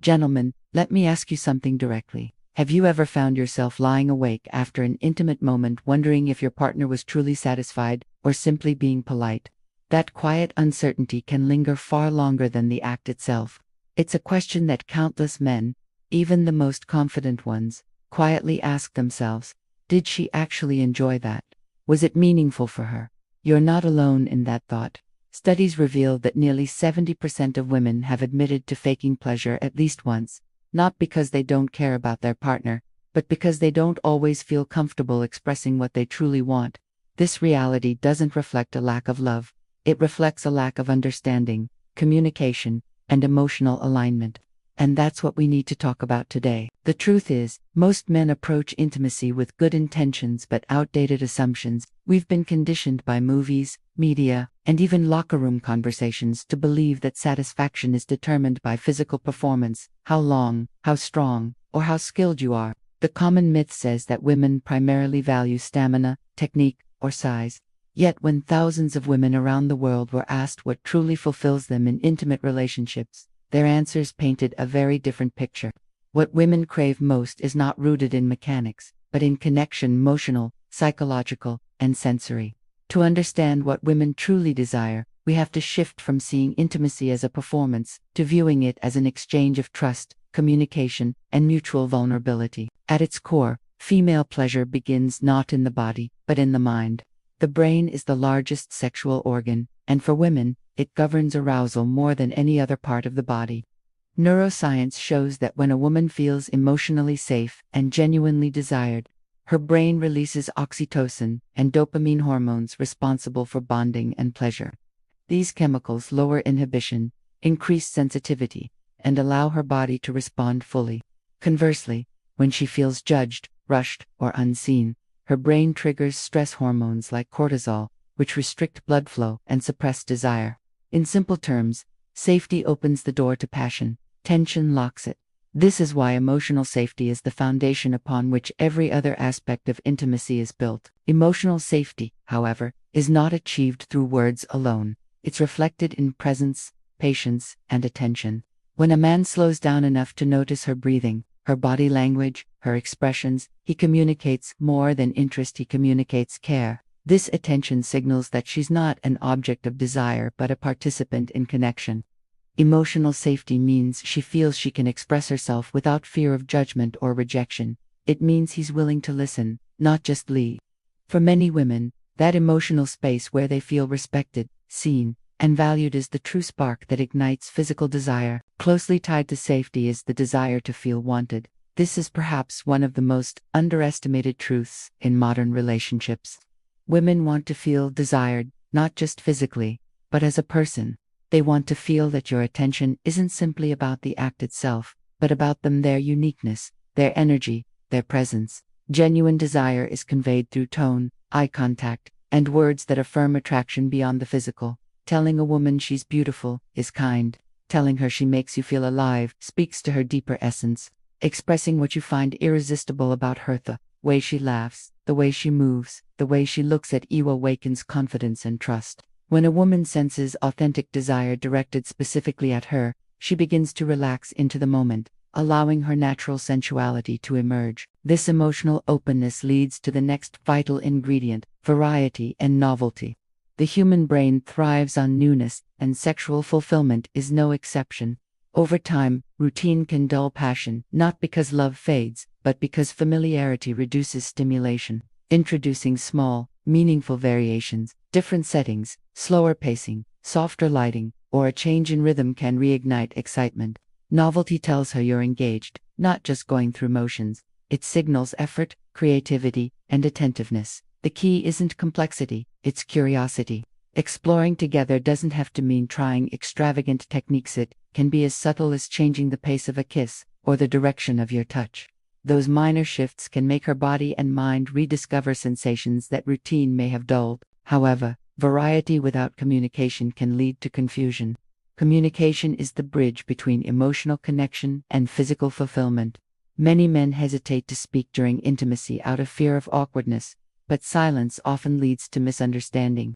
Gentlemen, let me ask you something directly. Have you ever found yourself lying awake after an intimate moment wondering if your partner was truly satisfied or simply being polite? That quiet uncertainty can linger far longer than the act itself. It's a question that countless men, even the most confident ones, quietly ask themselves. Did she actually enjoy that? Was it meaningful for her? You're not alone in that thought. Studies reveal that nearly 70% of women have admitted to faking pleasure at least once, not because they don't care about their partner, but because they don't always feel comfortable expressing what they truly want. This reality doesn't reflect a lack of love. It reflects a lack of understanding, communication, and emotional alignment. And that's what we need to talk about today. The truth is, most men approach intimacy with good intentions but outdated assumptions. We've been conditioned by movies, media, and even locker room conversations to believe that satisfaction is determined by physical performance, how long, how strong, or how skilled you are. The common myth says that women primarily value stamina, technique, or size. Yet when thousands of women around the world were asked what truly fulfills them in intimate relationships, their answers painted a very different picture. What women crave most is not rooted in mechanics, but in connection, emotional, psychological, and sensory. To understand what women truly desire, we have to shift from seeing intimacy as a performance to viewing it as an exchange of trust, communication, and mutual vulnerability. At its core, female pleasure begins not in the body, but in the mind. The brain is the largest sexual organ, and for women, it governs arousal more than any other part of the body. Neuroscience shows that when a woman feels emotionally safe and genuinely desired, her brain releases oxytocin and dopamine hormones responsible for bonding and pleasure. These chemicals lower inhibition, increase sensitivity, and allow her body to respond fully. Conversely, when she feels judged, rushed, or unseen, her brain triggers stress hormones like cortisol, which restrict blood flow and suppress desire. In simple terms, safety opens the door to passion, tension locks it. This is why emotional safety is the foundation upon which every other aspect of intimacy is built. Emotional safety, however, is not achieved through words alone. It's reflected in presence, patience, and attention. When a man slows down enough to notice her breathing, her body language, her expressions, he communicates more than interest, he communicates care. This attention signals that she's not an object of desire but a participant in connection. Emotional safety means she feels she can express herself without fear of judgment or rejection. It means he's willing to listen, not just lead. For many women, that emotional space where they feel respected, seen, and valued is the true spark that ignites physical desire. Closely tied to safety is the desire to feel wanted. This is perhaps one of the most underestimated truths in modern relationships. Women want to feel desired, not just physically, but as a person. They want to feel that your attention isn't simply about the act itself, but about them, their uniqueness, their energy, their presence. Genuine desire is conveyed through tone, eye contact, and words that affirm attraction beyond the physical. Telling a woman she's beautiful is kind. Telling her she makes you feel alive speaks to her deeper essence. Expressing what you find irresistible about her, the way she laughs, the way she moves, the way she looks at you, awakens confidence and trust. When a woman senses authentic desire directed specifically at her, she begins to relax into the moment, allowing her natural sensuality to emerge. This emotional openness leads to the next vital ingredient: variety and novelty. The human brain thrives on newness, and sexual fulfillment is no exception. Over time, routine can dull passion, not because love fades, but because familiarity reduces stimulation. Introducing small, meaningful variations, different settings, slower pacing, softer lighting, or a change in rhythm can reignite excitement. Novelty tells her you're engaged, not just going through motions. It signals effort, creativity, and attentiveness. The key isn't complexity, it's curiosity. Exploring together doesn't have to mean trying extravagant techniques. It can be as subtle as changing the pace of a kiss, or the direction of your touch. Those minor shifts can make her body and mind rediscover sensations that routine may have dulled. However, variety without communication can lead to confusion. Communication is the bridge between emotional connection and physical fulfillment. Many men hesitate to speak during intimacy out of fear of awkwardness, but silence often leads to misunderstanding.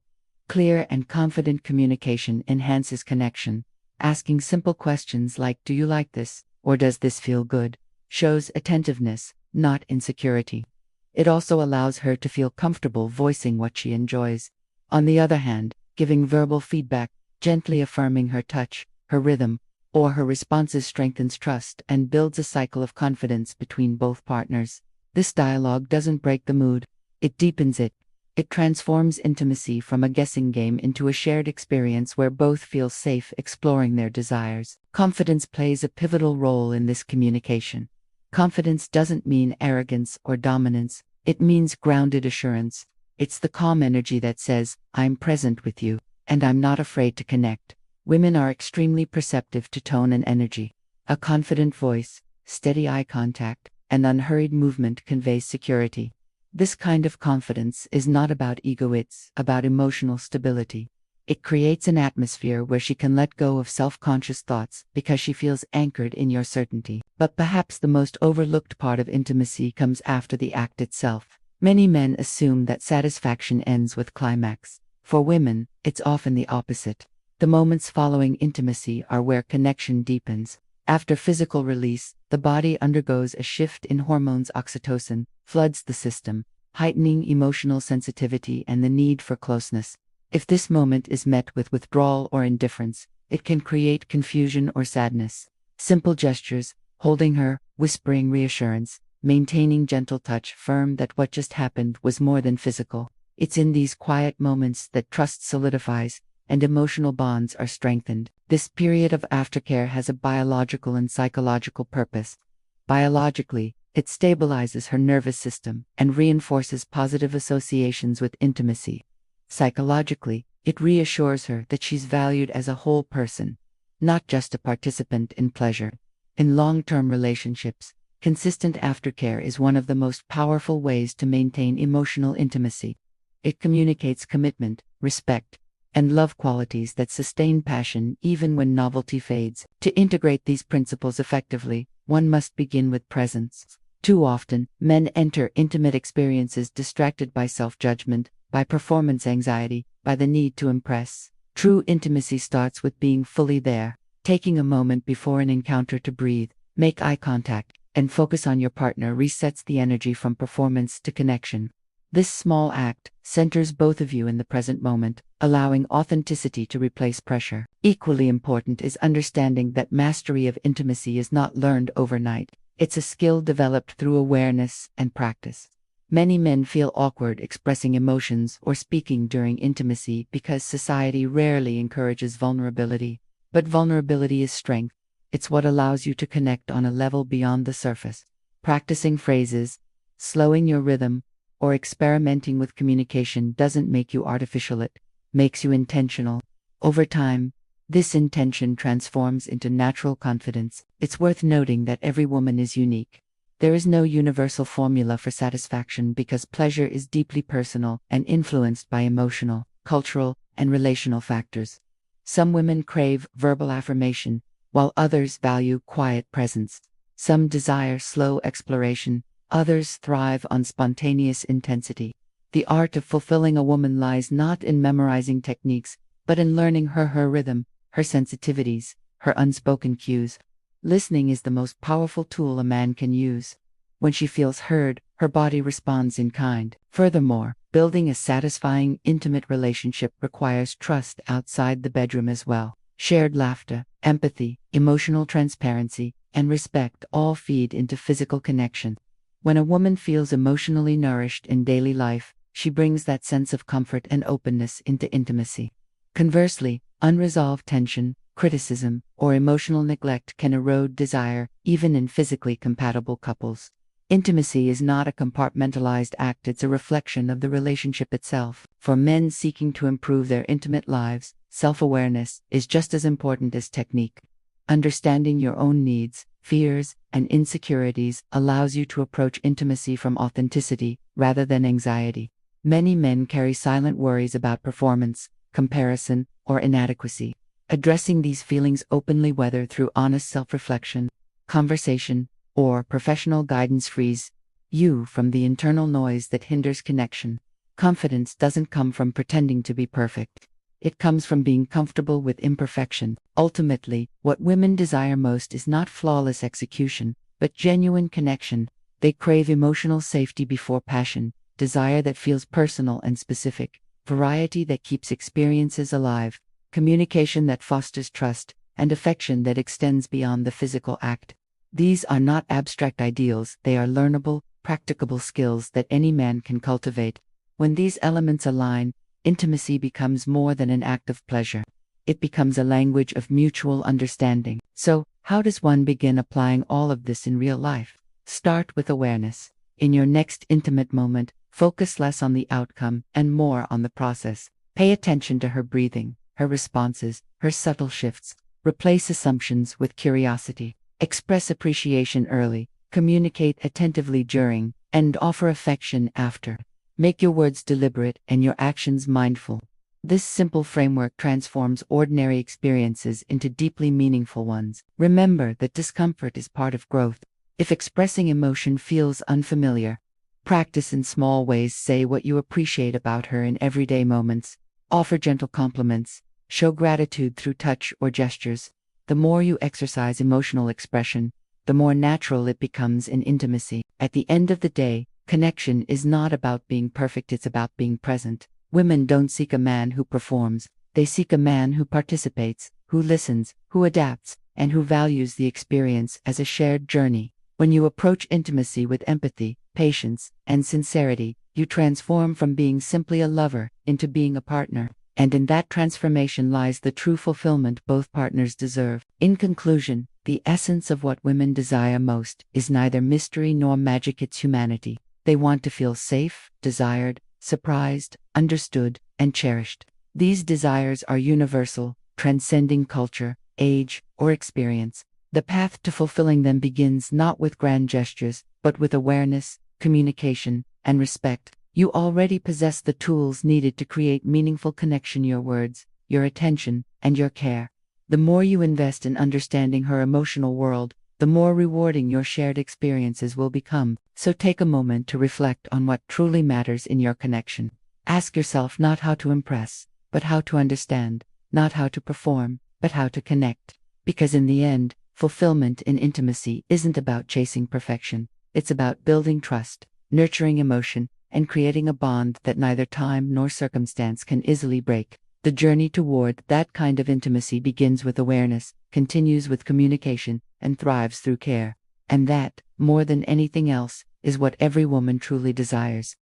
Clear and confident communication enhances connection. Asking simple questions like, "Do you like this?" or does this feel good, shows attentiveness, not insecurity. It also allows her to feel comfortable voicing what she enjoys. On the other hand, giving verbal feedback, gently affirming her touch, her rhythm, or her responses strengthens trust and builds a cycle of confidence between both partners. This dialogue doesn't break the mood, it deepens it. It transforms intimacy from a guessing game into a shared experience where both feel safe exploring their desires. Confidence plays a pivotal role in this communication. Confidence doesn't mean arrogance or dominance, it means grounded assurance. It's the calm energy that says, I'm present with you, and I'm not afraid to connect. Women are extremely perceptive to tone and energy. A confident voice, steady eye contact, and unhurried movement conveys security. This kind of confidence is not about ego, it's about emotional stability. It creates an atmosphere where she can let go of self-conscious thoughts because she feels anchored in your certainty. But perhaps the most overlooked part of intimacy comes after the act itself. Many men assume that satisfaction ends with climax. For women, it's often the opposite. The moments following intimacy are where connection deepens. After physical release, the body undergoes a shift in hormones. Oxytocin floods the system, heightening emotional sensitivity and the need for closeness. If this moment is met with withdrawal or indifference, it can create confusion or sadness. Simple gestures, holding her, whispering reassurance, maintaining gentle touch affirm that what just happened was more than physical. It's in these quiet moments that trust solidifies and emotional bonds are strengthened. This period of aftercare has a biological and psychological purpose. Biologically, it stabilizes her nervous system and reinforces positive associations with intimacy. Psychologically, it reassures her that she's valued as a whole person, not just a participant in pleasure. In long-term relationships, consistent aftercare is one of the most powerful ways to maintain emotional intimacy. It communicates commitment, respect, and love, qualities that sustain passion even when novelty fades. To integrate these principles effectively, one must begin with presence. Too often, men enter intimate experiences distracted by self-judgment, by performance anxiety, by the need to impress. True intimacy starts with being fully there, taking a moment before an encounter to breathe, make eye contact, and focus on your partner resets the energy from performance to connection. This small act centers both of you in the present moment, allowing authenticity to replace pressure. Equally important is understanding that mastery of intimacy is not learned overnight. It's a skill developed through awareness and practice. Many men feel awkward expressing emotions or speaking during intimacy because society rarely encourages vulnerability. But vulnerability is strength. It's what allows you to connect on a level beyond the surface. Practicing phrases, slowing your rhythm, or experimenting with communication doesn't make you artificial, it makes you intentional. Over time, this intention transforms into natural confidence. It's worth noting that every woman is unique. There is no universal formula for satisfaction because pleasure is deeply personal and influenced by emotional, cultural, and relational factors. Some women crave verbal affirmation, while others value quiet presence. Some desire slow exploration, others thrive on spontaneous intensity. The art of fulfilling a woman lies not in memorizing techniques, but in learning her rhythm, her sensitivities, her unspoken cues. Listening is the most powerful tool a man can use. When she feels heard, her body responds in kind. Furthermore, building a satisfying, intimate relationship requires trust outside the bedroom as well. Shared laughter, empathy, emotional transparency, and respect all feed into physical connection. When a woman feels emotionally nourished in daily life, she brings that sense of comfort and openness into intimacy. Conversely, unresolved tension, criticism, or emotional neglect can erode desire, even in physically compatible couples. Intimacy is not a compartmentalized act, it's a reflection of the relationship itself. For men seeking to improve their intimate lives, self-awareness is just as important as technique. Understanding your own needs, fears, and insecurities allows you to approach intimacy from authenticity rather than anxiety. Many men carry silent worries about performance, comparison, or inadequacy. Addressing these feelings openly, whether through honest self-reflection, conversation, or professional guidance, frees you from the internal noise that hinders connection. Confidence doesn't come from pretending to be perfect. It comes from being comfortable with imperfection. Ultimately, what women desire most is not flawless execution, but genuine connection. They crave emotional safety before passion, desire that feels personal and specific, variety that keeps experiences alive, communication that fosters trust, and affection that extends beyond the physical act. These are not abstract ideals, they are learnable, practicable skills that any man can cultivate. When these elements align, intimacy becomes more than an act of pleasure. It becomes a language of mutual understanding. So, how does one begin applying all of this in real life? Start with awareness. In your next intimate moment, focus less on the outcome and more on the process. Pay attention to her breathing, her responses, her subtle shifts. Replace assumptions with curiosity. Express appreciation early, communicate attentively during, and offer affection after. Make your words deliberate and your actions mindful. This simple framework transforms ordinary experiences into deeply meaningful ones. Remember that discomfort is part of growth. If expressing emotion feels unfamiliar, practice in small ways. Say what you appreciate about her in everyday moments. Offer gentle compliments. Show gratitude through touch or gestures. The more you exercise emotional expression, the more natural it becomes in intimacy. At the end of the day, connection is not about being perfect, it's about being present. Women don't seek a man who performs, they seek a man who participates, who listens, who adapts, and who values the experience as a shared journey. When you approach intimacy with empathy, patience, and sincerity, you transform from being simply a lover into being a partner. And in that transformation lies the true fulfillment both partners deserve. In conclusion, the essence of what women desire most is neither mystery nor magic, it's humanity. They want to feel safe, desired, surprised, understood, and cherished. These desires are universal, transcending culture, age, or experience. The path to fulfilling them begins not with grand gestures, but with awareness, communication, and respect. You already possess the tools needed to create meaningful connection: your words, your attention, and your care. The more you invest in understanding her emotional world, the more rewarding your shared experiences will become. So take a moment to reflect on what truly matters in your connection. Ask yourself not how to impress, but how to understand, not how to perform, but how to connect. Because in the end, fulfillment in intimacy isn't about chasing perfection. It's about building trust, nurturing emotion, and creating a bond that neither time nor circumstance can easily break. The journey toward that kind of intimacy begins with awareness, continues with communication, and thrives through care. And that, more than anything else, is what every woman truly desires.